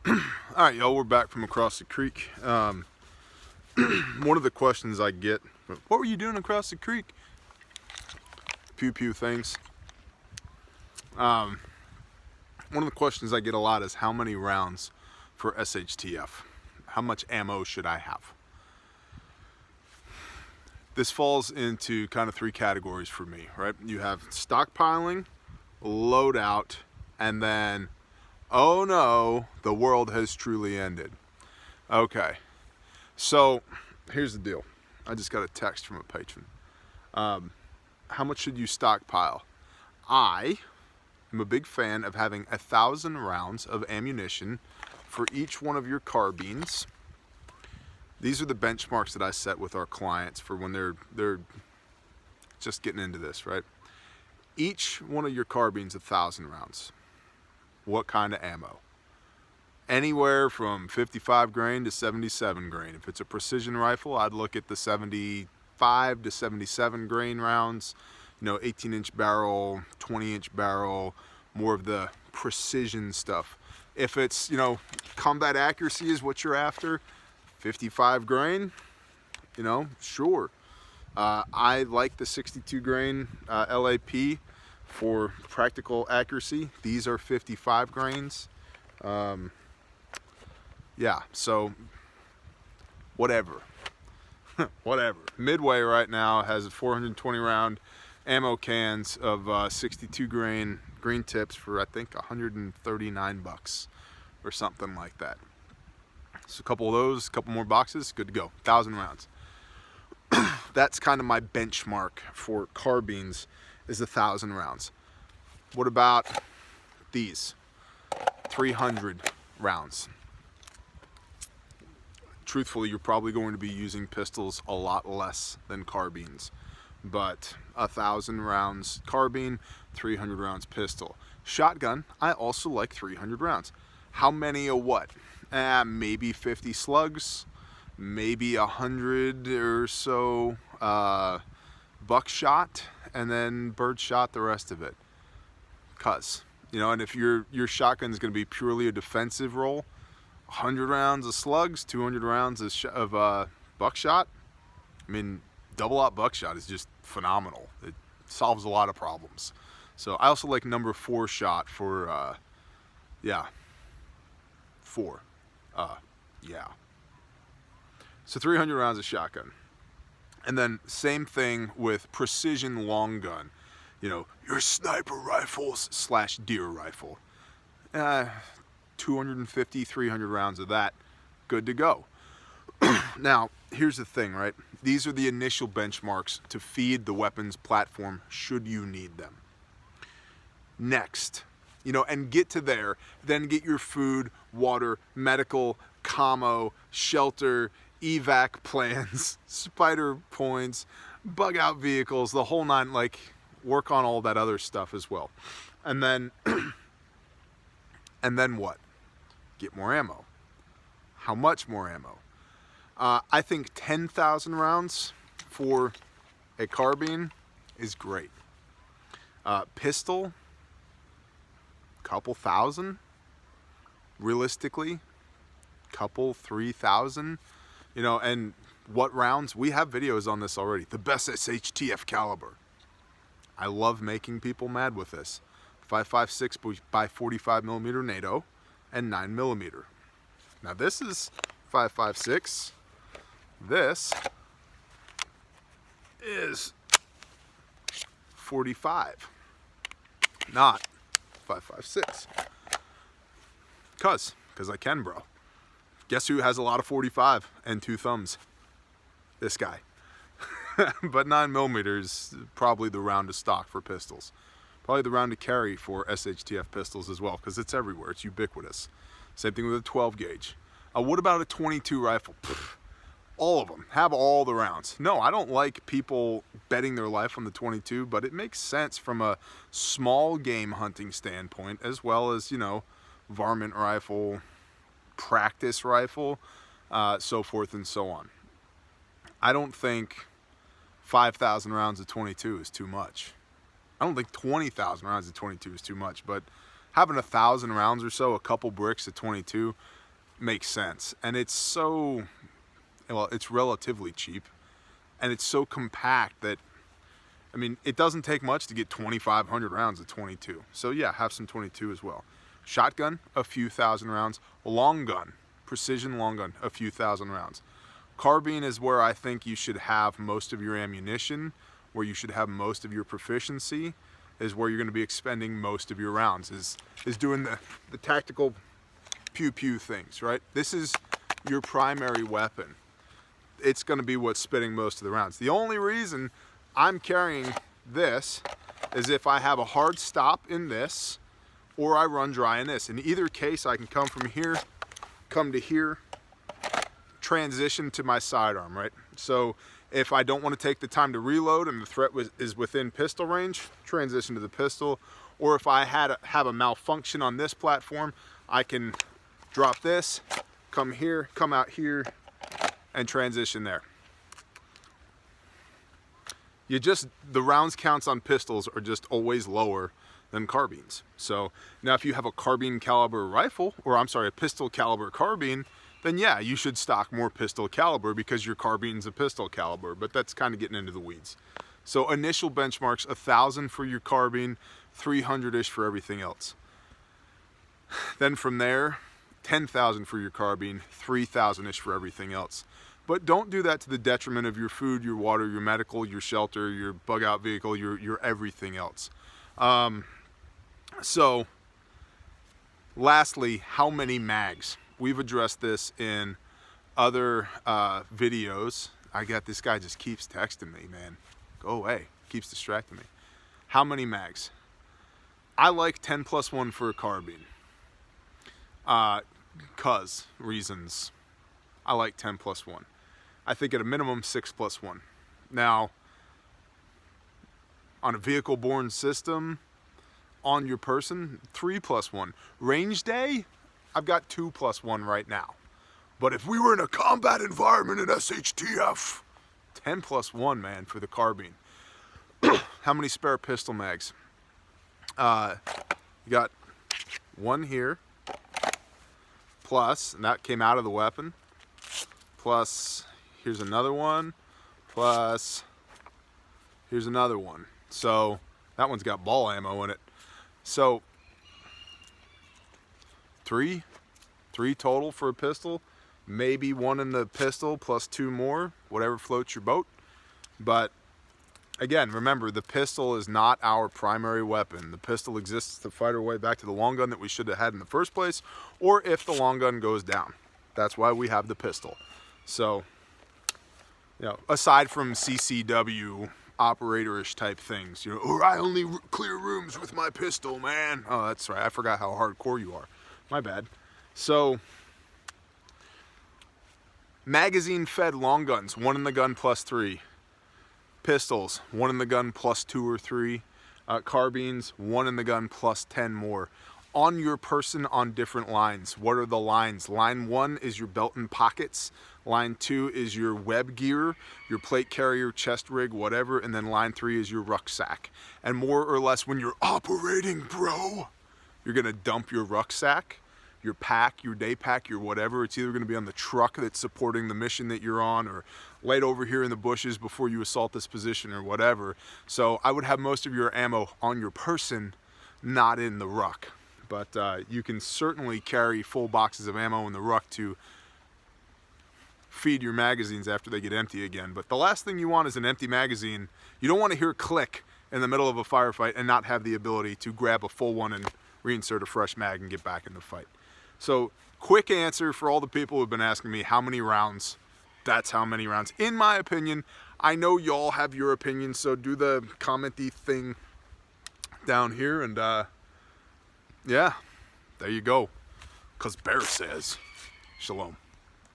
All right, y'all, we're back from across the creek. One of the questions I get, what were you doing across the creek? Pew pew things. One of the questions I get a lot is how many rounds for SHTF? How much ammo should I have? This falls into kind of three categories for me, right? You have stockpiling, loadout, and then, oh no, the world has truly ended. Okay, so here's the deal. I just got a text from a patron. How much should you stockpile? I am a big fan of having 1,000 rounds of ammunition for each one of your carbines. These are the benchmarks that I set with our clients for when they're just getting into this, right? Each one of your carbines 1,000 rounds. What kind of ammo? Anywhere from 55 grain to 77 grain. If it's a precision rifle, I'd look at the 75 to 77 grain rounds. 18-inch barrel, 20-inch barrel, more of the precision stuff. If it's, combat accuracy is what you're after, 55 grain, sure. I like the 62 grain LAP for practical accuracy. These are 55 grains. Yeah, so whatever. Whatever. Midway right now has a 420 round ammo cans of 62 grain green tips for I think 139 bucks or something like that. So a couple of those, a couple more boxes, good to go. 1,000 rounds. That's kind of my benchmark for carbines is 1,000 rounds. What about these? 300 rounds. Truthfully, you're probably going to be using pistols a lot less than carbines, but 1,000 rounds carbine, 300 rounds pistol. Shotgun, I also like 300 rounds. How many of what? Maybe 50 slugs, maybe 100 or so buckshot, and then birdshot the rest of it. And if your shotgun is going to be purely a defensive role, 100 rounds of slugs, 200 rounds of buckshot. I mean, double out buckshot is just phenomenal. It solves a lot of problems. So I also like number 4 shot for, 4. So 300 rounds of shotgun. And then same thing with precision long gun. Your sniper rifles / deer rifle. 250, 300 rounds of that, good to go. Now, here's the thing, right? These are the initial benchmarks to feed the weapons platform should you need them. Next, and get to there, then get your food, water, medical, commo, shelter, evac plans, spider points, bug out vehicles, the whole nine, work on all that other stuff as well. And then, and then what? Get more ammo. How much more ammo? I think 10,000 rounds for a carbine is great. Pistol, couple thousand. Realistically, couple 3,000. And what rounds? We have videos on this already. The best SHTF caliber. I love making people mad with this. 5.56 by 45 millimeter NATO and 9 millimeter. Now this is 5.56. This is 45, not 5.56. Cause I can, bro. Guess who has a lot of 45 and 2 thumbs? This guy. But 9 millimeter is probably the round to stock for pistols. Probably the round to carry for SHTF pistols as well, because it's everywhere. It's ubiquitous. Same thing with a 12 gauge. What about a 22 rifle? All of them. Have all the rounds. No, I don't like people betting their life on the 22, but it makes sense from a small game hunting standpoint, as well as, varmint rifle, practice rifle, so forth and so on. I don't think 5,000 rounds of 22 is too much. I don't think 20,000 rounds of 22 is too much, but having 1,000 rounds or so, a couple bricks at 22 makes sense. And it's so, well, it's relatively cheap, and it's so compact that, I mean, it doesn't take much to get 2,500 rounds at 22. So yeah, have some 22 as well. Shotgun, a few thousand rounds. Long gun, precision long gun, a few thousand rounds. Carbine is where I think you should have most of your ammunition, where you should have most of your proficiency, is where you're going to be expending most of your rounds, is doing the tactical pew-pew things, right? This is your primary weapon. It's going to be what's spitting most of the rounds. The only reason I'm carrying this is if I have a hard stop in this, or I run dry in this. In either case, I can come from here, come to here, transition to my sidearm, right? So if I don't want to take the time to reload and the threat is within pistol range, transition to the pistol. Or if I have a malfunction on this platform, I can drop this, come here, come out here, and transition there. The rounds counts on pistols are just always lower than carbines. So now if you have a carbine caliber rifle, or I'm sorry, a pistol caliber carbine, then yeah, you should stock more pistol caliber because your carbine's a pistol caliber, but that's kind of getting into the weeds. So initial benchmarks, 1,000 for your carbine, 300-ish for everything else. Then from there, 10,000 for your carbine, 3,000-ish for everything else. But don't do that to the detriment of your food, your water, your medical, your shelter, your bug out vehicle, your everything else. So lastly, how many mags? We've addressed this in other videos. I got this guy just keeps texting me, man. Go away, keeps distracting me. How many mags? I like 10+1 for a carbine. Reasons. I like 10+1. I think at a minimum 6+1. Now, on a vehicle-borne system, on your person, 3+1. Range day, I've got 2+1 right now. But if we were in a combat environment in SHTF, 10+1, man, for the carbine. How many spare pistol mags? You got one here, plus, and that came out of the weapon, plus here's another one, plus here's another one. So that one's got ball ammo in it. So three total for a pistol, maybe one in the pistol plus two more, whatever floats your boat. But again, remember, the pistol is not our primary weapon. The pistol exists to fight our way back to the long gun that we should have had in the first place, or if the long gun goes down. That's why we have the pistol. So, you know, aside from CCW operator-ish type things, you know, or I only clear rooms with my pistol, man. Oh, that's right. I forgot how hardcore you are. My bad. So, magazine-fed long guns, one in the gun plus 3. Pistols, one in the gun plus 2 or 3. Carbines, one in the gun plus 10 more. On your person on different lines. What are the lines? Line 1 is your belt and pockets. Line 2 is your web gear, your plate carrier, chest rig, whatever. And then line 3 is your rucksack. And more or less when you're operating, bro, you're going to dump your rucksack, your pack, your day pack, your whatever. It's either going to be on the truck that's supporting the mission that you're on, or laid over here in the bushes before you assault this position, or whatever. So I would have most of your ammo on your person, not in the ruck. But you can certainly carry full boxes of ammo in the ruck to feed your magazines after they get empty again. But the last thing you want is an empty magazine. You don't want to hear click in the middle of a firefight and not have the ability to grab a full one and reinsert a fresh mag and get back in the fight. So quick answer for all the people who've been asking me how many rounds. That's how many rounds, in my opinion. I know y'all have your opinion, so do the commenty thing down here, and yeah, there you go. 'Cause Bear says, shalom.